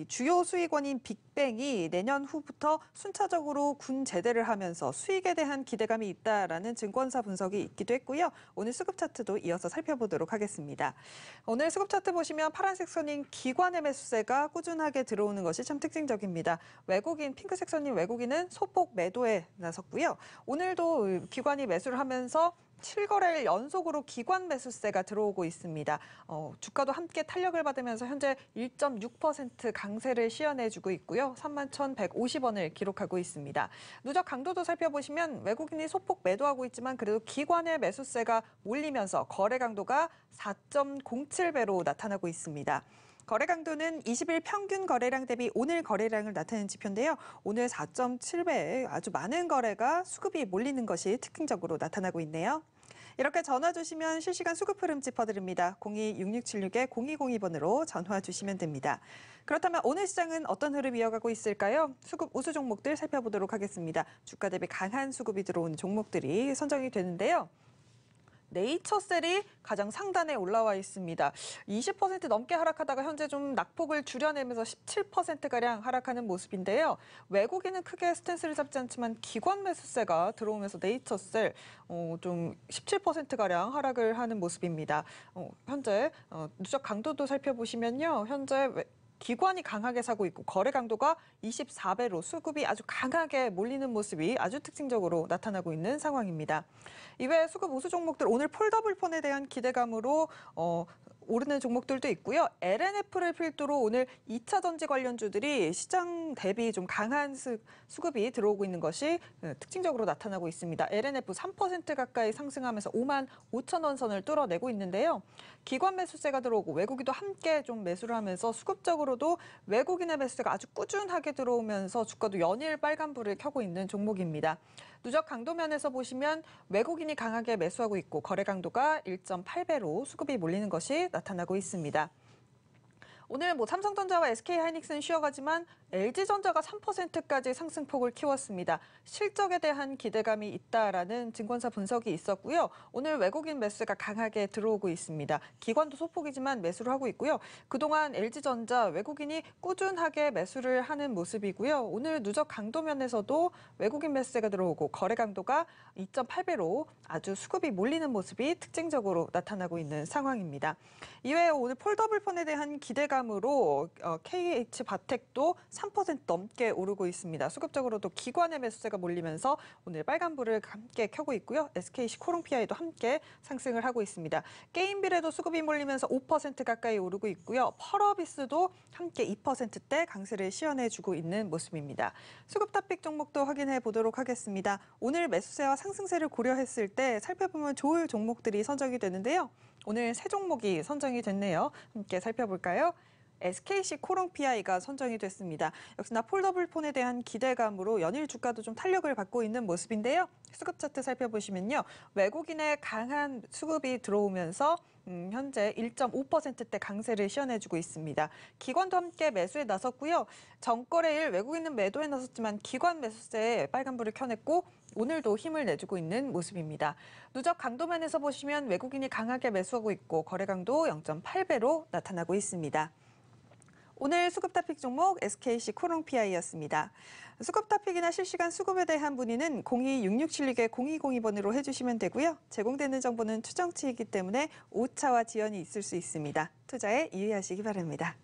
C: 주요 수익원인 빅뱅이 내년 후부터 순차적으로 군 제대를 하면서 수익에 대한 기대감이 있다라는 증권사 분석이 있기도 했고요. 오늘 수급 차트 도 이어서 살펴보도록 하겠습니다. 오늘 수급 차트 보시면 파란색 선인 기관의 매수세가 꾸준하게 들어오는 것이 참 특징적입니다. 외국인, 핑크색 선인 외국인은 소폭 매도에 나섰고요. 오늘도 기관이 매수를 하면서 7거래일 연속으로 기관 매수세가 들어오고 있습니다. 주가도 함께 탄력을 받으면서 현재 1.6% 강세를 시연해주고 있고요. 31,150원을 기록하고 있습니다. 누적 강도도 살펴보시면 외국인이 소폭 매도하고 있지만 그래도 기관의 매수세가 몰리면서 거래 강도가 4.07배로 나타나고 있습니다. 거래 강도는 20일 평균 거래량 대비 오늘 거래량을 나타내는 지표인데요. 오늘 4.7배에 아주 많은 거래가 수급이 몰리는 것이 특징적으로 나타나고 있네요. 이렇게 전화 주시면 실시간 수급 흐름 짚어드립니다. 02-6676-0202번으로 전화 주시면 됩니다. 그렇다면 오늘 시장은 어떤 흐름 이어가고 있을까요? 수급 우수 종목들 살펴보도록 하겠습니다. 주가 대비 강한 수급이 들어오는 종목들이 선정이 되는데요. 네이처셀이 가장 상단에 올라와 있습니다. 20% 넘게 하락하다가 현재 좀 낙폭을 줄여내면서 17%가량 하락하는 모습인데요. 외국인은 크게 스탠스를 잡지 않지만 기관 매수세가 들어오면서 네이처셀 좀 17%가량 하락을 하는 모습입니다. 현재 누적 강도도 살펴보시면요. 현재 기관이 강하게 사고 있고 거래 강도가 24배로 수급이 아주 강하게 몰리는 모습이 아주 특징적으로 나타나고 있는 상황입니다. 이외에 수급 우수 종목들 오늘 폴더블 폰에 대한 기대감으로 오르는 종목들도 있고요. LNF를 필두로 오늘 2차 전지 관련주들이 시장 대비 좀 강한 수급이 들어오고 있는 것이 특징적으로 나타나고 있습니다. LNF 3% 가까이 상승하면서 5만 5천 원 선을 뚫어내고 있는데요. 기관 매수세가 들어오고 외국인도 함께 좀 매수를 하면서 수급적으로도 외국인의 매수세가 아주 꾸준하게 들어오면서 주가도 연일 빨간불을 켜고 있는 종목입니다. 누적 강도 면에서 보시면 외국인이 강하게 매수하고 있고 거래 강도가 1.8배로 수급이 몰리는 것이 나타나고 있습니다. 오늘 삼성전자와 SK하이닉스는 쉬어가지만 LG전자가 3%까지 상승폭을 키웠습니다. 실적에 대한 기대감이 있다라는 증권사 분석이 있었고요. 오늘 외국인 매수가 강하게 들어오고 있습니다. 기관도 소폭이지만 매수를 하고 있고요. 그동안 LG전자 외국인이 꾸준하게 매수를 하는 모습이고요. 오늘 누적 강도 면에서도 외국인 매수세가 들어오고 거래 강도가 2.8배로 아주 수급이 몰리는 모습이 특징적으로 나타나고 있는 상황입니다. 이외에 오늘 폴더블 폰에 대한 기대감으로 KH바텍도 3% 넘게 오르고 있습니다. 수급적으로도 기관의 매수세가 몰리면서 오늘 빨간불을 함께 켜고 있고요. SKC 코롱PI도 함께 상승을 하고 있습니다. 게임빌에도 수급이 몰리면서 5% 가까이 오르고 있고요. 펄어비스도 함께 2%대 강세를 시연해주고 있는 모습입니다. 수급 탑픽 종목도 확인해 보도록 하겠습니다. 오늘 매수세와 상승세를 고려했을 때 살펴보면 좋을 종목들이 선정이 되는데요. 오늘 세 종목이 선정이 됐네요. 함께 살펴볼까요? SKC 코롱PI가 선정이 됐습니다. 역시나 폴더블폰에 대한 기대감으로 연일 주가도 좀 탄력을 받고 있는 모습인데요. 수급 차트 살펴보시면요. 외국인의 강한 수급이 들어오면서 현재 1.5%대 강세를 시연해주고 있습니다. 기관도 함께 매수에 나섰고요. 전거래일 외국인은 매도에 나섰지만 기관 매수세에 빨간불을 켜냈고 오늘도 힘을 내주고 있는 모습입니다. 누적 강도면에서 보시면 외국인이 강하게 매수하고 있고 거래 강도 0.8배로 나타나고 있습니다. 오늘 수급 탑픽 종목 SKC 코롱PI였습니다. 수급 탑픽이나 실시간 수급에 대한 문의는 026676-0202번으로 해주시면 되고요. 제공되는 정보는 추정치이기 때문에 오차와 지연이 있을 수 있습니다. 투자에 유의하시기 바랍니다.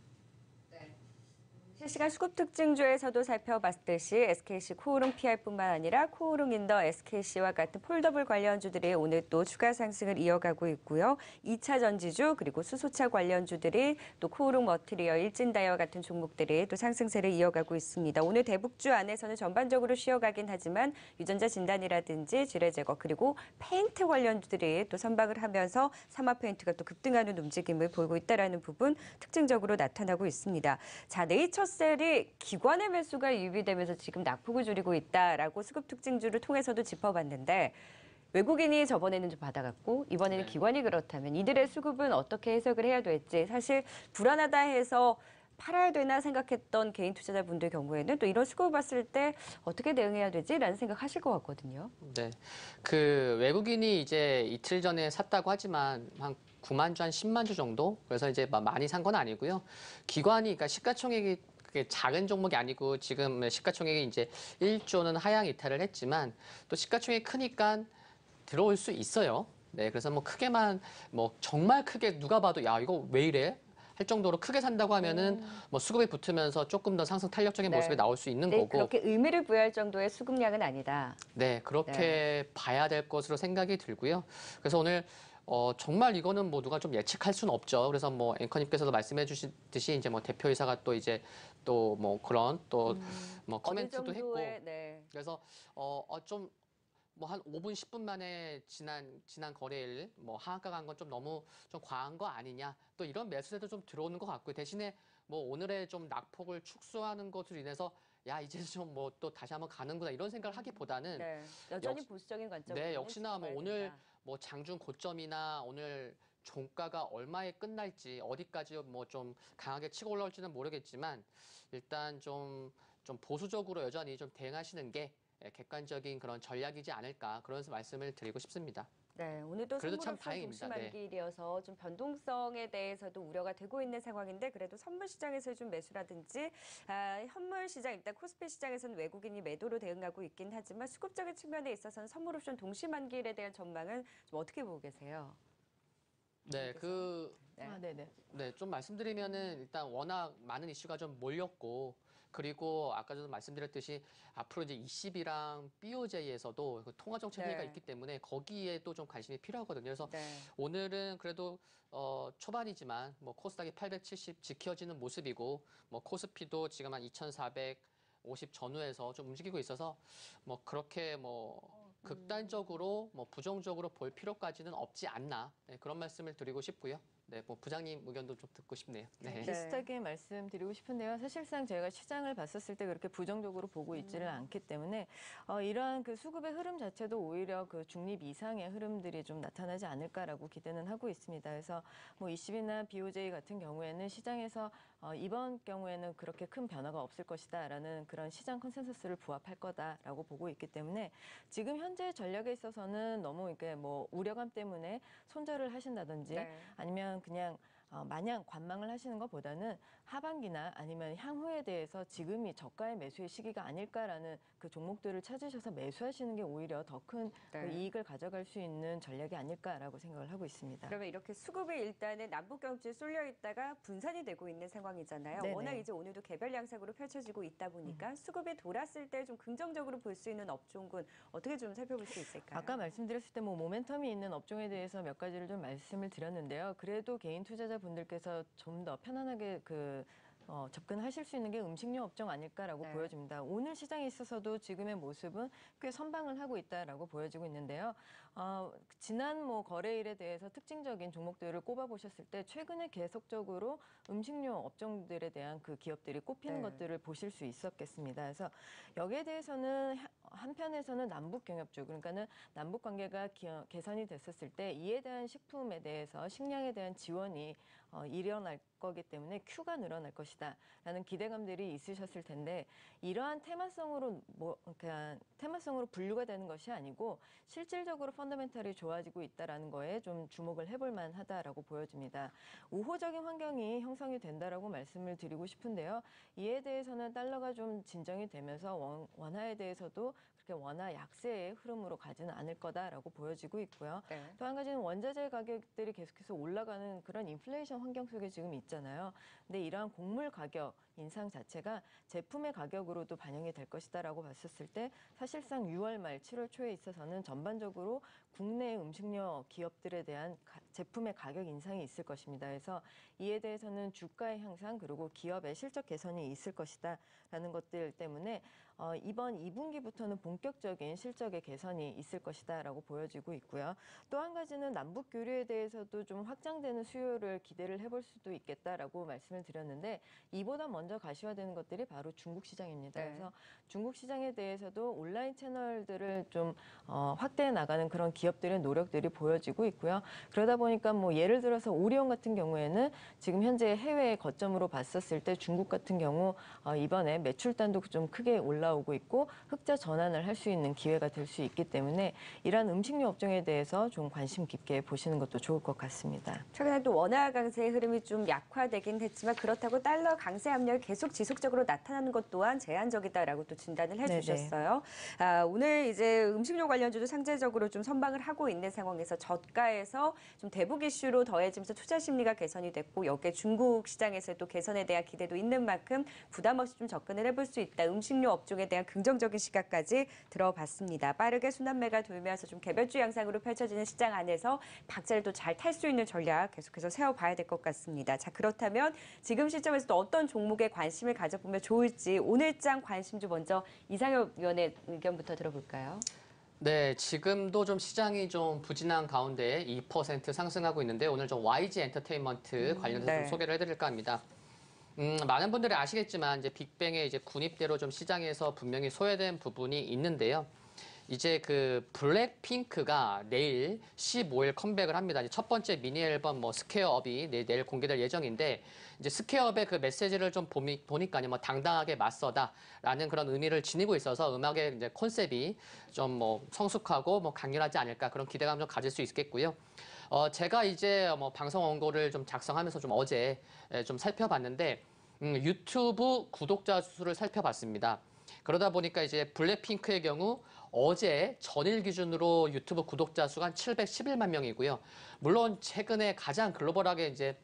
T: 실시간 수급 특징주에서도 살펴봤듯이 SKC 코오롱 PR뿐만 아니라 코오롱 인더 SKC와 같은 폴더블 관련주들이 오늘 또 추가 상승을 이어가고 있고요. 2차 전지주 그리고 수소차 관련주들이 또 코오롱 머티리얼, 일진다이와 같은 종목들이 또 상승세를 이어가고 있습니다. 오늘 대북주 안에서는 전반적으로 쉬어가긴 하지만 유전자 진단이라든지 지뢰 제거 그리고 페인트 관련주들이 또 선박을 하면서 사마 페인트가 또 급등하는 움직임을 보이고 있다는 부분 특징적으로 나타나고 있습니다. 자, 네이처 셀이 기관의 매수가 유입되면서 지금 낙폭을 줄이고 있다라고 수급 특징주를 통해서도 짚어봤는데 외국인이 저번에는 좀 받아갔고 이번에는 기관이 그렇다면 이들의 수급은 어떻게 해석을 해야 될지 사실 불안하다 해서 팔아야 되나 생각했던 개인 투자자분들 경우에는 또 이런 수급을 봤을 때 어떻게 대응해야 되지라는 생각하실 것 같거든요.
W: 네, 그 외국인이 이제 이틀 전에 샀다고 하지만 한 9만 주, 한 10만 주 정도? 그래서 이제 많이 산 건 아니고요. 기관이, 그러니까 시가총액이 그게 작은 종목이 아니고 지금 시가총액이 이제 1조는 하향 이탈을 했지만 또 시가총액이 크니까 들어올 수 있어요. 네, 그래서 뭐 크게만 뭐 정말 크게 누가 봐도 야 이거 왜 이래? 할 정도로 크게 산다고 하면은 뭐 수급이 붙으면서 조금 더 상승 탄력적인 모습이 나올 수 있는 거고.
T: 그렇게 의미를 부여할 정도의 수급량은 아니다.
W: 네, 그렇게 봐야 될 것으로 생각이 들고요. 그래서 오늘 정말 이거는 뭐 누가 좀 예측할 수는 없죠. 그래서 뭐 앵커님께서도 말씀해 주시듯이 이제 뭐 대표이사가 또 이제 또 뭐 그런 또 뭐 코멘트도 했고. 그래서 좀 뭐 한 5분, 10분 만에 지난 거래일 뭐 하한가 간 건 좀 너무 좀 과한 거 아니냐. 또 이런 매수세도 좀 들어오는 것 같고요. 대신에 뭐 오늘의 좀 낙폭을 축소하는 것으로 인해서 야 이제 좀 뭐 또 다시 한번 가는구나 이런 생각을 하기보다는
T: 여전히 보수적인 관점으로
W: 네, 역시나 뭐 오늘 뭐 장중 고점이나 오늘 종가가 얼마에 끝날지 어디까지 뭐 좀 강하게 치고 올라올지는 모르겠지만 일단 좀 보수적으로 여전히 좀 대응하시는 게 객관적인 그런 전략이지 않을까 그런 말씀을 드리고 싶습니다.
T: 네, 오늘도 선물 옵션 동시만기일이어서 좀 변동성에 대해서도 우려가 되고 있는 상황인데 그래도 선물 시장에서 좀 매수라든지 현물 시장 일단 코스피 시장에서는 외국인이 매도로 대응하고 있긴 하지만 수급적인 측면에 있어서는 선물 옵션 동시만기일에 대한 전망은 좀 어떻게 보고 계세요?
W: 네, 네, 좀 말씀드리면은 일단 워낙 많은 이슈가 좀 몰렸고 그리고 아까 전에 말씀드렸듯이 앞으로 이제 20이랑 BOJ에서도 그 통화 정책 회의가
T: 네.
W: 있기 때문에 거기에도 좀 관심이 필요하거든요. 그래서
T: 네.
W: 오늘은 그래도 초반이지만 뭐 코스닥이 870 지켜지는 모습이고 뭐 코스피도 지금 한 2,450 전후에서 좀 움직이고 있어서 뭐 그렇게 뭐 극단적으로 뭐 부정적으로 볼 필요까지는 없지 않나 네, 그런 말씀을 드리고 싶고요. 네, 뭐 부장님 의견도 좀 듣고 싶네요. 네.
D: 비슷하게 말씀드리고 싶은데요. 사실상 저희가 시장을 봤었을 때 그렇게 부정적으로 보고 있지를 않기 때문에 이러한 그 수급의 흐름 자체도 오히려 그 중립 이상의 흐름들이 좀 나타나지 않을까라고 기대는 하고 있습니다. 그래서 뭐 20이나 BOJ 같은 경우에는 시장에서 이번 경우에는 그렇게 큰 변화가 없을 것이다라는 그런 시장 컨센서스를 부합할 거다라고 보고 있기 때문에 지금 현재 전략에 있어서는 너무 이게 뭐 우려감 때문에 손절을 하신다든지
T: 네.
D: 아니면 그냥 마냥 관망을 하시는 것보다는 하반기나 아니면 향후에 대해서 지금이 저가의 매수의 시기가 아닐까라는 그 종목들을 찾으셔서 매수하시는 게 오히려 더 큰
T: 네.
D: 이익을 가져갈 수 있는 전략이 아닐까라고 생각을 하고 있습니다.
T: 그러면 이렇게 수급이 일단은 남북 경주에 쏠려 있다가 분산이 되고 있는 상황이잖아요.
D: 네네.
T: 워낙 이제 오늘도 개별 양상으로 펼쳐지고 있다 보니까 수급이 돌았을 때 좀 긍정적으로 볼 수 있는 업종군 어떻게 좀 살펴볼 수 있을까요?
D: 아까 말씀드렸을 때 뭐 모멘텀이 있는 업종에 대해서 몇 가지를 좀 말씀을 드렸는데요. 그래도 개인 투자자분들께서 좀 더 편안하게 접근하실 수 있는 게 음식료 업종 아닐까라고
T: 네.
D: 보여집니다. 오늘 시장에 있어서도 지금의 모습은 꽤 선방을 하고 있다라고 보여지고 있는데요. 지난 뭐 거래일에 대해서 특징적인 종목들을 꼽아보셨을 때 최근에 계속적으로 음식료 업종들에 대한 그 기업들이 꼽히는
T: 네.
D: 것들을 보실 수 있었겠습니다. 그래서 여기에 대해서는 한편에서는 남북 경협주, 그러니까는 남북 관계가 개선이 됐었을 때 이에 대한 식품에 대해서 식량에 대한 지원이 일어날 거기 때문에 Q가 늘어날 것이다라는 기대감들이 있으셨을 텐데 이러한 테마성으로 테마성으로 분류가 되는 것이 아니고 실질적으로 펀더멘탈이 좋아지고 있다라는 거에 좀 주목을 해볼 만하다라고 보여집니다. 우호적인 환경이 형성이 된다라고 말씀을 드리고 싶은데요. 이에 대해서는 달러가 좀 진정이 되면서 원화에 대해서도 그렇게 원화 약세의 흐름으로 가지는 않을 거다라고 보여지고 있고요.
T: 네.
D: 또 한 가지는 원자재 가격들이 계속해서 올라가는 그런 인플레이션 환경 속에 지금 있잖아요. 근데 이러한 곡물 가격 인상 자체가 제품의 가격으로도 반영이 될 것이다라고 봤었을 때 사실상 6월 말 7월 초에 있어서는 전반적으로 국내 음식료 기업들에 대한 제품의 가격 인상이 있을 것입니다. 그래서 이에 대해서는 주가의 향상 그리고 기업의 실적 개선이 있을 것이다라는 것들 때문에 이번 2분기부터는 본격적인 실적의 개선이 있을 것이다라고 보여지고 있고요. 또 한 가지는 남북 교류에 대해서도 좀 확장되는 수요를 기대를 해볼 수도 있겠다라고 말씀을 드렸는데 이보다 먼저 가시화되는 것들이 바로 중국 시장입니다.
T: 네.
D: 그래서 중국 시장에 대해서도 온라인 채널들을 좀 확대해 나가는 그런 기업들의 노력들이 보여지고 있고요. 그러다 보니까 뭐 예를 들어서 오리온 같은 경우에는 지금 현재 해외 거점으로 봤었을 때 중국 같은 경우 이번에 매출단도 좀 크게 올라오고 있고 흑자 전환을 할 수 있는 기회가 될 수 있기 때문에 이러한 음식료 업종에 대해서 좀 관심 깊게 보시는 것도 좋을 것 같습니다.
T: 최근에 또 원화 강세의 흐름이 좀 약화되긴 했지만 그렇다고 달러 강세 압력이 계속 지속적으로 나타나는 것 또한 제한적이다라고 또 진단을 해주셨어요. 오늘 이제 음식료 관련주도 상대적으로 좀 선방을 하고 있는 상황에서 저가에서 좀 대북 이슈로 더해지면서 투자 심리가 개선이 됐고 여기에 중국 시장에서 또 개선에 대한 기대도 있는 만큼 부담 없이 좀 접근을 해볼 수 있다. 음식료 업종에 대한 긍정적인 시각까지 들어봤습니다. 빠르게 순환매가 돌면서 좀 개별주 양상으로 펼쳐지는 시장 안에서 박자를 또 잘 탈 수 있는 전략 계속해서 세워봐야 될 것 같습니다. 자, 그렇다면 지금 시점에서 또 어떤 종목에 관심을 가져보면 좋을지 오늘장 관심주 먼저 이상엽 위원의 의견부터 들어볼까요?
W: 네, 지금도 좀 시장이 좀 부진한 가운데 2% 상승하고 있는데 오늘 좀 YG 엔터테인먼트 관련해서
T: 네.
W: 좀 소개를 해드릴까 합니다. 많은 분들이 아시겠지만 이제 빅뱅의 이제 군입대로 좀 시장에서 분명히 소외된 부분이 있는데요. 이제 그 블랙핑크가 내일 15일 컴백을 합니다. 이제 첫 번째 미니 앨범 뭐 스퀘어업이 내일 공개될 예정인데 이제 스퀘어업의 그 메시지를 좀 보니까요, 뭐 당당하게 맞서다라는 그런 의미를 지니고 있어서 음악의 이제 컨셉이 좀 뭐 성숙하고 뭐 강렬하지 않을까 그런 기대감 좀 가질 수 있겠고요. 제가 이제 뭐 방송 원고를 좀 작성하면서 좀 어제 좀 살펴봤는데 유튜브 구독자 수를 살펴봤습니다. 그러다 보니까 이제 블랙핑크의 경우 어제 전일 기준으로 유튜브 구독자 수가 한 711만 명이고요. 물론 최근에 가장 글로벌하게 이제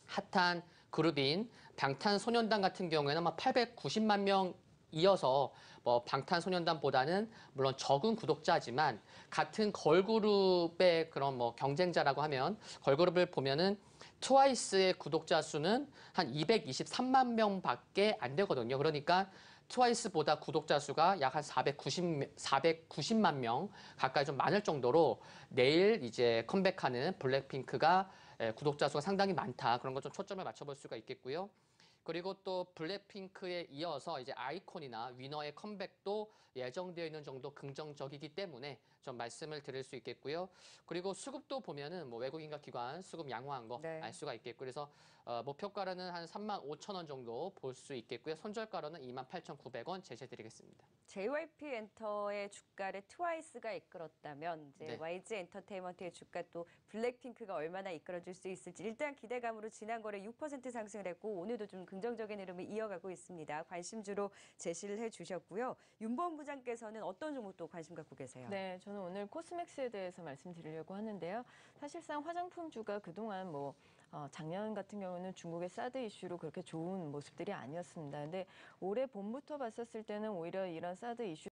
W: 핫한 그룹인 방탄소년단 같은 경우에는 아마 890만 명 이어서 뭐 방탄소년단보다는 물론 적은 구독자지만 같은 걸그룹의 그런 뭐 경쟁자라고 하면 걸그룹을 보면은 트와이스의 구독자 수는 한 223만 명밖에 안 되거든요. 그러니까 트와이스보다 구독자 수가 약 한 490만 명 가까이 좀 많을 정도로 내일 이제 컴백하는 블랙핑크가 구독자 수가 상당히 많다. 그런 것 좀 초점을 맞춰볼 수가 있겠고요. 그리고 또 블랙핑크에 이어서 이제 아이콘이나 위너의 컴백도 예정되어 있는 정도 긍정적이기 때문에 좀 말씀을 드릴 수 있겠고요. 그리고 수급도 보면은 뭐 외국인과 기관 수급 양호한 거 알 수가 있겠고 그래서 목표가로는 한 35,000원 정도 볼 수 있겠고요. 손절가로는 28,900원 제시해드리겠습니다.
T: JYP 엔터의 주가를 트와이스가 이끌었다면 이제
W: 네.
T: YG 엔터테인먼트의 주가 또 블랙핑크가 얼마나 이끌어줄 수 있을지 일단 기대감으로 지난 거래 6% 상승을 했고 오늘도 좀 긍정적인 흐름을 이어가고 있습니다. 관심주로 제시를 해주셨고요. 윤보은 부장께서는 어떤 종목도 관심 갖고 계세요?
D: 네, 저는 오늘 코스맥스에 대해서 말씀드리려고 하는데요. 사실상 화장품주가 그동안 뭐 작년 같은 경우는 중국의 사드 이슈로 그렇게 좋은 모습들이 아니었습니다. 근데 올해 봄부터 봤었을 때는 오히려 이런 사드 이슈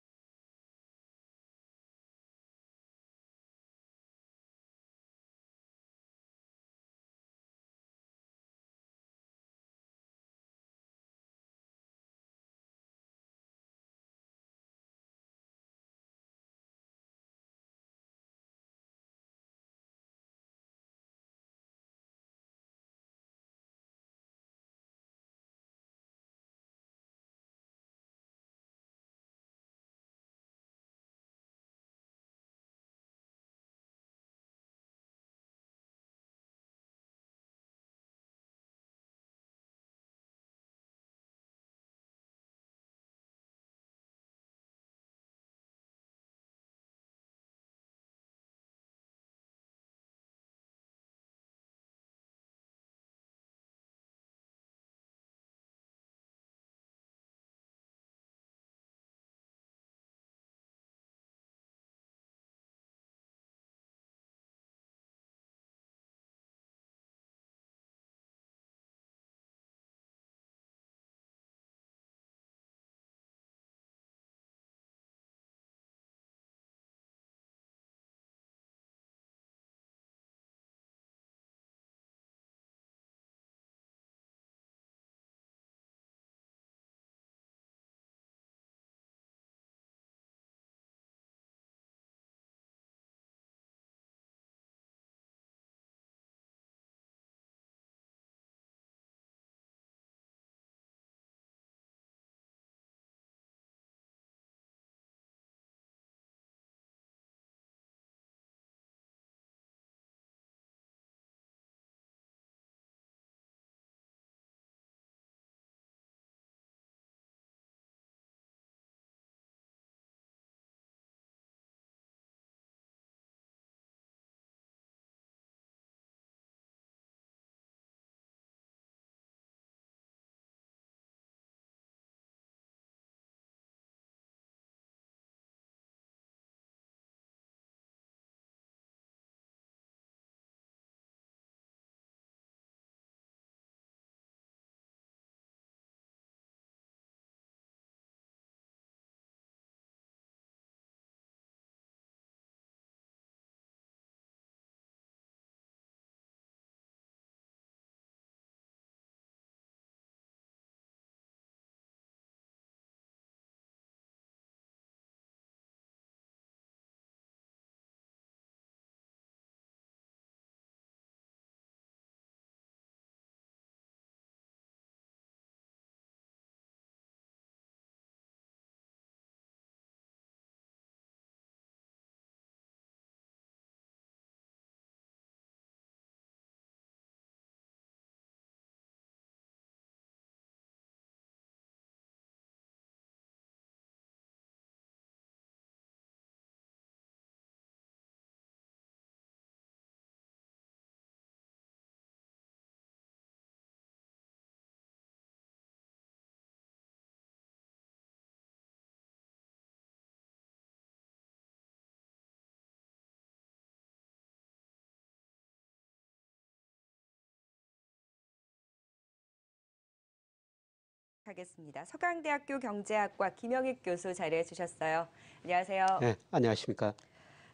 T: 하겠습니다. 서강대학교 경제학과 김영익 교수 자리해 주셨어요. 안녕하세요.
E: 네, 안녕하십니까.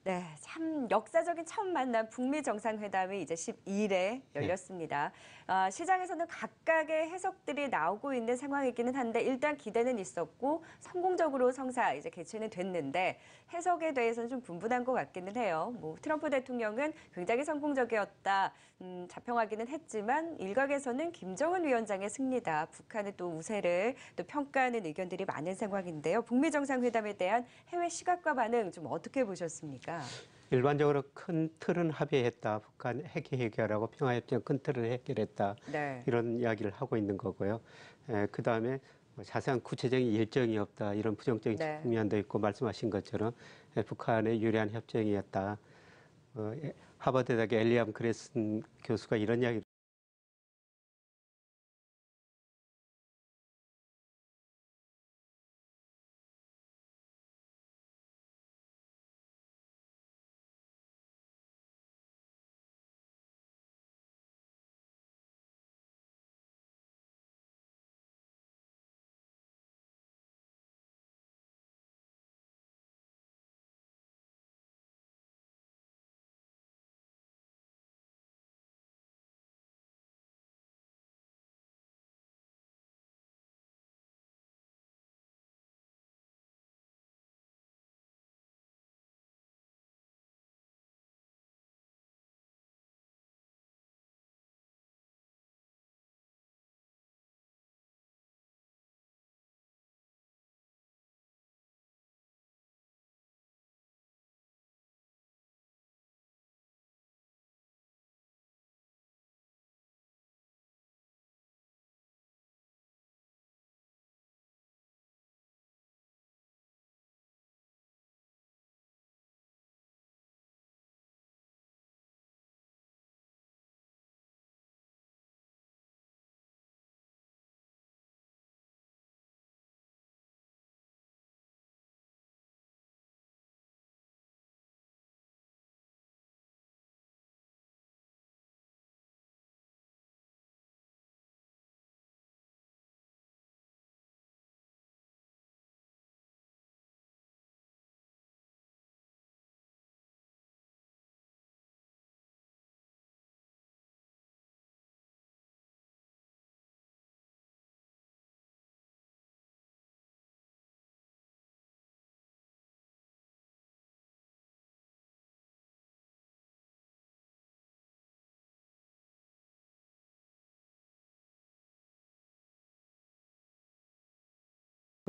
T: 네, 참 역사적인 첫 만남 북미 정상회담이 이제 12일에 열렸습니다. 시장에서는 각각의 해석들이 나오고 있는 상황이기는 한데 일단 기대는 있었고 성공적으로 성사 이제 개최는 됐는데 해석에 대해서는 좀 분분한 것 같기는 해요. 뭐 트럼프 대통령은 굉장히 성공적이었다, 자평하기는 했지만 일각에서는 김정은 위원장의 승리다, 북한의 또 우세를 또 평가하는 의견들이 많은 상황인데요. 북미 정상회담에 대한 해외 시각과 반응 좀 어떻게 보셨습니까?
E: 일반적으로 큰 틀은 합의했다. 북한 핵 해결하고 평화협정 큰 틀을 해결했다.
T: 네.
E: 이런 이야기를 하고 있는 거고요. 그다음에 자세한 구체적인 일정이 없다. 이런 부정적인 측면도 있고 말씀하신 것처럼 북한의 유리한 협정이었다. 하버드 대학의 엘리암 그레슨 교수가 이런 이야기를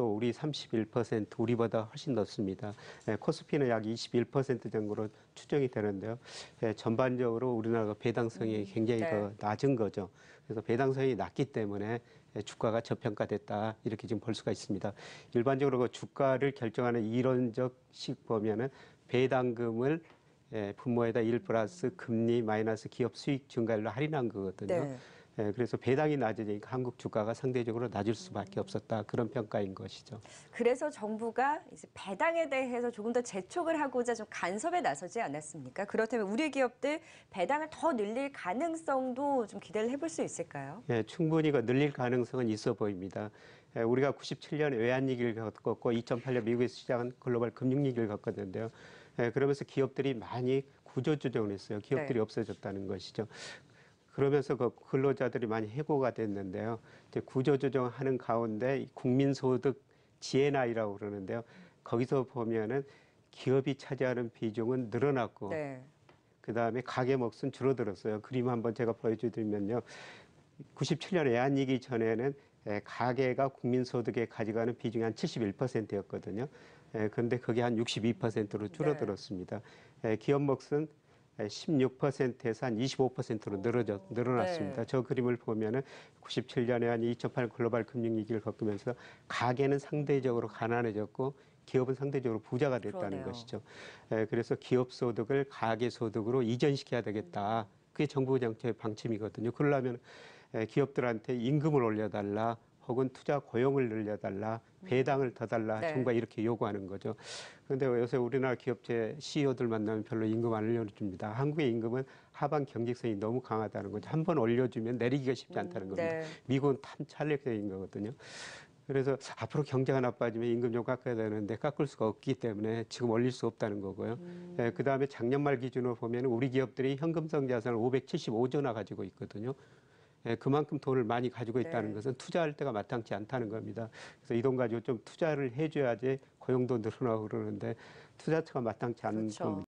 E: 또 우리 31%, 우리보다 훨씬 높습니다. 코스피는 약 21% 정도로 추정이 되는데요. 전반적으로 우리나라가 배당성이 굉장히 더 낮은 거죠. 그래서 배당성이 낮기 때문에 주가가 저평가됐다, 이렇게 지금 볼 수가 있습니다. 일반적으로 그 주가를 결정하는 이론적식 보면은 배당금을 분모에다 1 플러스 금리 마이너스 기업 수익 증가율로 할인한 거거든요.
T: 네.
E: 그래서 배당이 낮으니까 한국 주가가 상대적으로 낮을 수밖에 없었다, 그런 평가인 것이죠.
T: 그래서 정부가 이제 배당에 대해서 조금 더 재촉을 하고자 좀 간섭에 나서지 않았습니까? 그렇다면 우리 기업들 배당을 더 늘릴 가능성도 좀 기대를 해볼 수 있을까요?
E: 예, 충분히 그 늘릴 가능성은 있어 보입니다. 우리가 97년 외환위기를 겪었고 2008년 미국의 시장은 글로벌 금융위기를 겪었는데요. 그러면서 기업들이 많이 구조조정을 했어요. 기업들이 없어졌다는 것이죠. 그러면서 그 근로자들이 많이 해고가 됐는데요. 이제 구조조정하는 가운데 국민소득 GNI라고 그러는데요. 거기서 보면은 기업이 차지하는 비중은 늘어났고, 그다음에 가계 몫은 줄어들었어요. 그림 한번 제가 보여드리면요. 97년 외환위기 전에는 가계가 국민소득에 가져가는 비중이 한 71%였거든요. 그런데 그게 한 62%로 줄어들었습니다. 기업 몫은 16%에서 한 25%로 늘어났습니다. 저 그림을 보면은 97년에 한 2008 글로벌 금융위기를 겪으면서 가계는 상대적으로 가난해졌고 기업은 상대적으로 부자가 됐다는 것이죠. 그래서 기업 소득을 가계 소득으로 이전시켜야 되겠다. 그게 정부 정책의 방침이거든요. 그러려면 기업들한테 임금을 올려달라, 혹은 투자 고용을 늘려달라, 배당을 더 달라,
T: 네.
E: 정부가 이렇게 요구하는 거죠. 그런데 요새 우리나라 기업체 CEO들 만나면 별로 임금 안 올려줍니다. 한국의 임금은 하방 경직성이 너무 강하다는 거죠. 한 번 올려주면 내리기가 쉽지 않다는 겁니다.
T: 네.
E: 미국은 탄탄력적인 거거든요. 그래서 앞으로 경제가 나빠지면 임금 좀 깎아야 되는데 깎을 수가 없기 때문에 지금 올릴 수 없다는 거고요. 그다음에 작년 말 기준으로 보면 우리 기업들이 현금성 자산을 575조나 가지고 있거든요. 그만큼 돈을 많이 가지고 있다는
T: 네.
E: 것은 투자할 때가 마땅치 않다는 겁니다. 그래서 이 돈 가지고 좀 투자를 해줘야지 고용도 늘어나고 그러는데 투자처가 마땅치 않은
T: 그렇죠.
E: 겁니다.